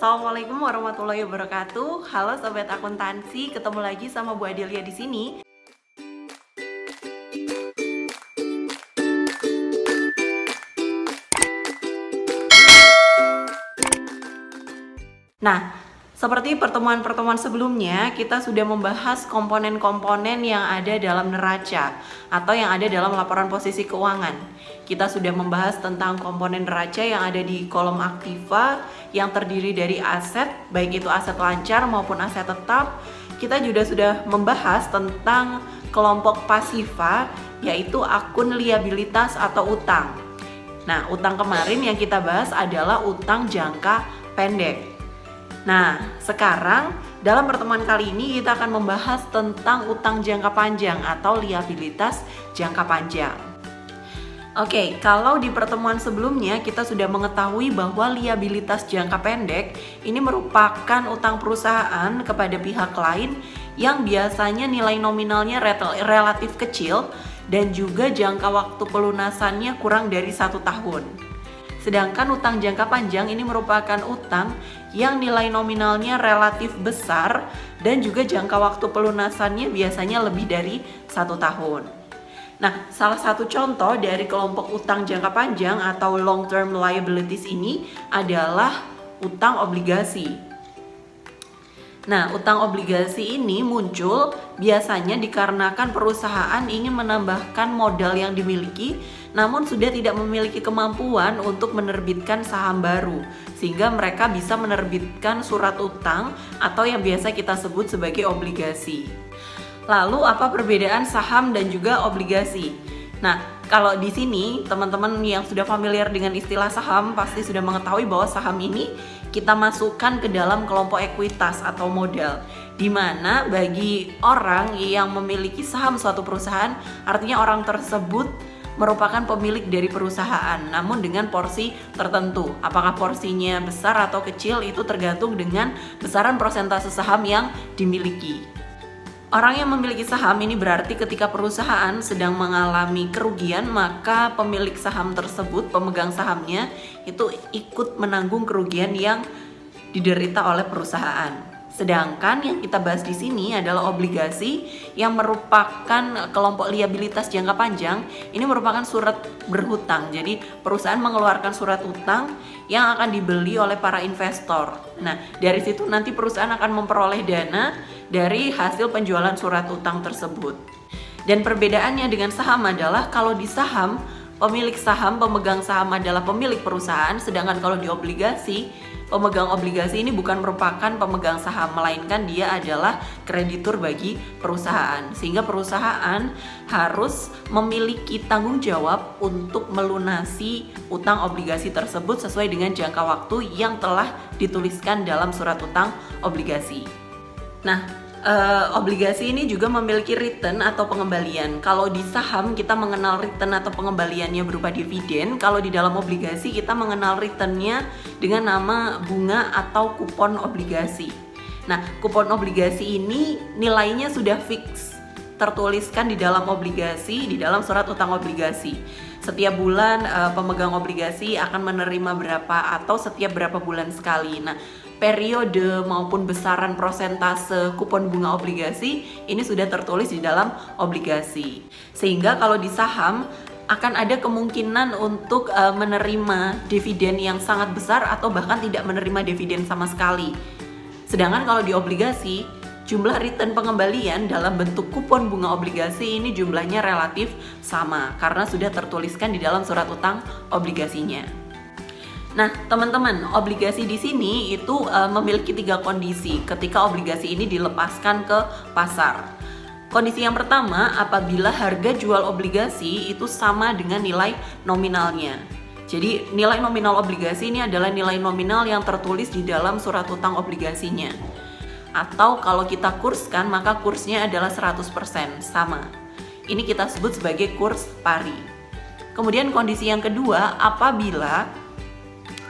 Assalamualaikum warahmatullahi wabarakatuh. Halo sobat akuntansi, ketemu lagi sama Bu Adelia di sini. Nah, seperti pertemuan-pertemuan sebelumnya, kita sudah membahas komponen-komponen yang ada dalam neraca atau yang ada dalam laporan posisi keuangan. Kita sudah membahas tentang komponen neraca yang ada di kolom aktiva yang terdiri dari aset, baik itu aset lancar maupun aset tetap. Kita juga sudah membahas tentang kelompok pasiva, yaitu akun liabilitas atau utang. Nah, utang kemarin yang kita bahas adalah utang jangka pendek. Nah, sekarang dalam pertemuan kali ini kita akan membahas tentang utang jangka panjang atau liabilitas jangka panjang. Oke, kalau di pertemuan sebelumnya kita sudah mengetahui bahwa liabilitas jangka pendek ini merupakan utang perusahaan kepada pihak lain yang biasanya nilai nominalnya relatif kecil dan juga jangka waktu pelunasannya kurang dari 1 tahun. Sedangkan utang jangka panjang ini merupakan utang yang nilai nominalnya relatif besar dan juga jangka waktu pelunasannya biasanya lebih dari 1 tahun. Nah, salah satu contoh dari kelompok utang jangka panjang atau long term liabilities ini adalah utang obligasi. Nah, utang obligasi ini muncul biasanya dikarenakan perusahaan ingin menambahkan modal yang dimiliki, namun sudah tidak memiliki kemampuan untuk menerbitkan saham baru, sehingga mereka bisa menerbitkan surat utang atau yang biasa kita sebut sebagai obligasi. Lalu, apa perbedaan saham dan juga obligasi? Nah, kalau di sini teman-teman yang sudah familiar dengan istilah saham pasti sudah mengetahui bahwa saham ini kita masukkan ke dalam kelompok ekuitas atau modal, di mana bagi orang yang memiliki saham suatu perusahaan, artinya orang tersebut merupakan pemilik dari perusahaan, namun dengan porsi tertentu. Apakah porsinya besar atau kecil itu tergantung dengan besaran persentase saham yang dimiliki. Orang yang memiliki saham ini berarti ketika perusahaan sedang mengalami kerugian, maka pemilik saham tersebut, pemegang sahamnya, itu ikut menanggung kerugian yang diderita oleh perusahaan. Sedangkan yang kita bahas di sini adalah obligasi yang merupakan kelompok liabilitas jangka panjang. Ini merupakan surat berhutang. Jadi perusahaan mengeluarkan surat utang yang akan dibeli oleh para investor. Nah, dari situ nanti perusahaan akan memperoleh dana dari hasil penjualan surat utang tersebut. Dan perbedaannya dengan saham adalah kalau di saham, pemilik saham, pemegang saham adalah pemilik perusahaan, sedangkan kalau di obligasi, pemegang obligasi ini bukan merupakan pemegang saham, melainkan dia adalah kreditur bagi perusahaan. Sehingga perusahaan harus memiliki tanggung jawab untuk melunasi utang obligasi tersebut sesuai dengan jangka waktu yang telah dituliskan dalam surat utang obligasi. Nah, obligasi ini juga memiliki return atau pengembalian. Kalau di saham kita mengenal return atau pengembaliannya berupa dividen. Kalau di dalam obligasi kita mengenal returnnya dengan nama bunga atau kupon obligasi. Nah, kupon obligasi ini nilainya sudah fix, tertuliskan di dalam obligasi, di dalam surat utang obligasi. Setiap bulan pemegang obligasi akan menerima berapa atau setiap berapa bulan sekali. Nah, periode maupun besaran persentase kupon bunga obligasi ini sudah tertulis di dalam obligasi. Sehingga kalau di saham akan ada kemungkinan untuk menerima dividen yang sangat besar atau bahkan tidak menerima dividen sama sekali. Sedangkan kalau di obligasi, jumlah return pengembalian dalam bentuk kupon bunga obligasi ini jumlahnya relatif sama karena sudah tertuliskan di dalam surat utang obligasinya. Nah, teman-teman, obligasi di sini itu memiliki 3 kondisi ketika obligasi ini dilepaskan ke pasar. Kondisi yang pertama, apabila harga jual obligasi itu sama dengan nilai nominalnya. Jadi, nilai nominal obligasi ini adalah nilai nominal yang tertulis di dalam surat utang obligasinya. Atau kalau kita kurskan, maka kursnya adalah 100% sama. Ini kita sebut sebagai kurs pari. Kemudian kondisi yang kedua, apabila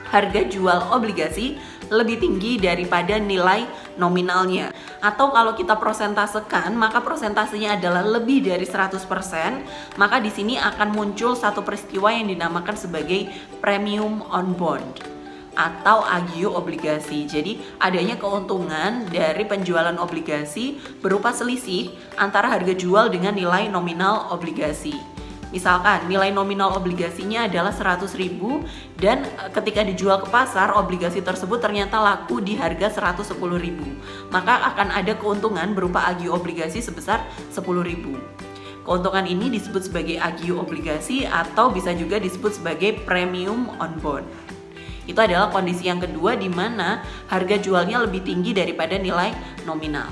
harga jual obligasi lebih tinggi daripada nilai nominalnya. Atau kalau kita persentasekan, maka persentasenya adalah lebih dari 100%, maka di sini akan muncul satu peristiwa yang dinamakan sebagai premium on bond. atau agio obligasi. Jadi adanya keuntungan dari penjualan obligasi berupa selisih antara harga jual dengan nilai nominal obligasi. Misalkan nilai nominal obligasinya adalah 100.000 dan ketika dijual ke pasar obligasi tersebut ternyata laku di harga 110.000. Maka akan ada keuntungan berupa agio obligasi sebesar 10.000. Keuntungan ini disebut sebagai agio obligasi atau bisa juga disebut sebagai premium on bond. Itu adalah kondisi yang kedua di mana harga jualnya lebih tinggi daripada nilai nominal.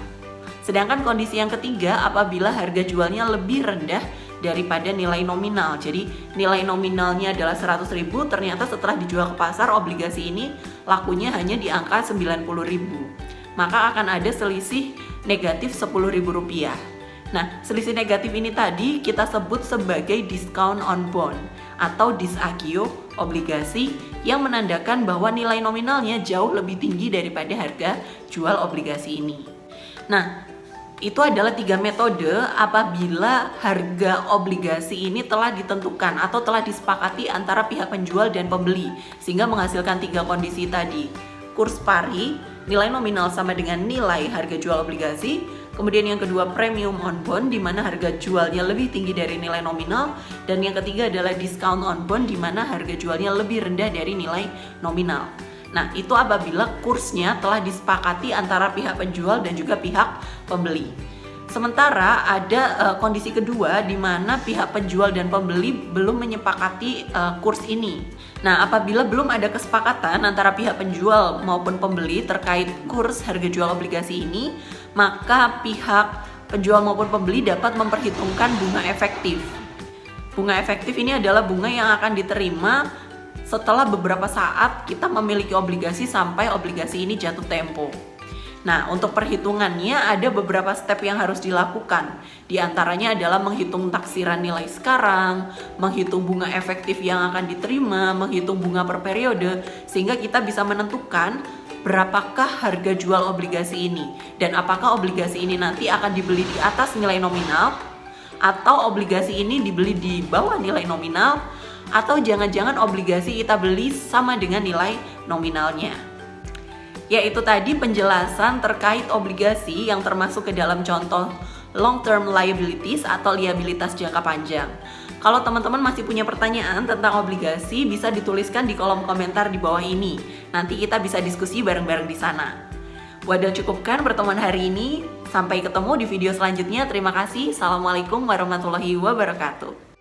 Sedangkan kondisi yang ketiga apabila harga jualnya lebih rendah daripada nilai nominal. Jadi nilai nominalnya adalah 100.000, ternyata setelah dijual ke pasar obligasi ini lakunya hanya di angka 90.000. Maka akan ada selisih negatif Rp10.000. Nah, selisih negatif ini tadi kita sebut sebagai discount on bond atau disagio obligasi yang menandakan bahwa nilai nominalnya jauh lebih tinggi daripada harga jual obligasi ini. Nah, itu adalah 3 metode apabila harga obligasi ini telah ditentukan atau telah disepakati antara pihak penjual dan pembeli sehingga menghasilkan 3 kondisi tadi. Kurs pari, nilai nominal sama dengan nilai harga jual obligasi. Kemudian yang kedua premium on bond di mana harga jualnya lebih tinggi dari nilai nominal, dan yang ketiga adalah discount on bond di mana harga jualnya lebih rendah dari nilai nominal. Nah, itu apabila kursnya telah disepakati antara pihak penjual dan juga pihak pembeli. Sementara ada kondisi kedua di mana pihak penjual dan pembeli belum menyepakati kurs ini. Nah, apabila belum ada kesepakatan antara pihak penjual maupun pembeli terkait kurs harga jual obligasi ini, maka pihak penjual maupun pembeli dapat memperhitungkan bunga efektif. Bunga efektif ini adalah bunga yang akan diterima setelah beberapa saat kita memiliki obligasi sampai obligasi ini jatuh tempo. Nah, untuk perhitungannya ada beberapa step yang harus dilakukan. Di antaranya adalah menghitung taksiran nilai sekarang, menghitung bunga efektif yang akan diterima, menghitung bunga per periode, sehingga kita bisa menentukan berapakah harga jual obligasi ini dan apakah obligasi ini nanti akan dibeli di atas nilai nominal atau obligasi ini dibeli di bawah nilai nominal atau jangan-jangan obligasi kita beli sama dengan nilai nominalnya. Yaitu tadi penjelasan terkait obligasi yang termasuk ke dalam contoh long term liabilities atau liabilitas jangka panjang. Kalau teman-teman masih punya pertanyaan tentang obligasi, bisa dituliskan di kolom komentar di bawah ini. Nanti kita bisa diskusi bareng-bareng di sana. Wadah cukupkan pertemuan hari ini. Sampai ketemu di video selanjutnya. Terima kasih. Assalamualaikum warahmatullahi wabarakatuh.